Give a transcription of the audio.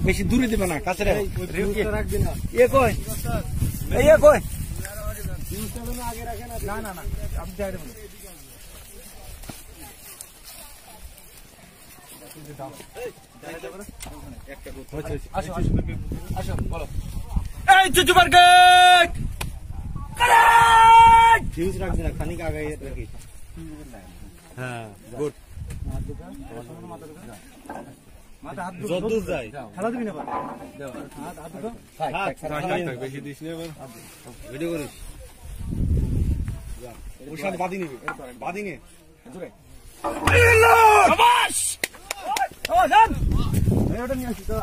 বেশি দূরে দিবে না কাছে রাখবি না খানিক আগে রাখিস। হ্যাঁ গুড যতদূর যায় খেলা দিবি না বেশি দিস না ভিডিও করিস ওর সাথে বাদি নিবি বাদি নে নিয়ে আসি তো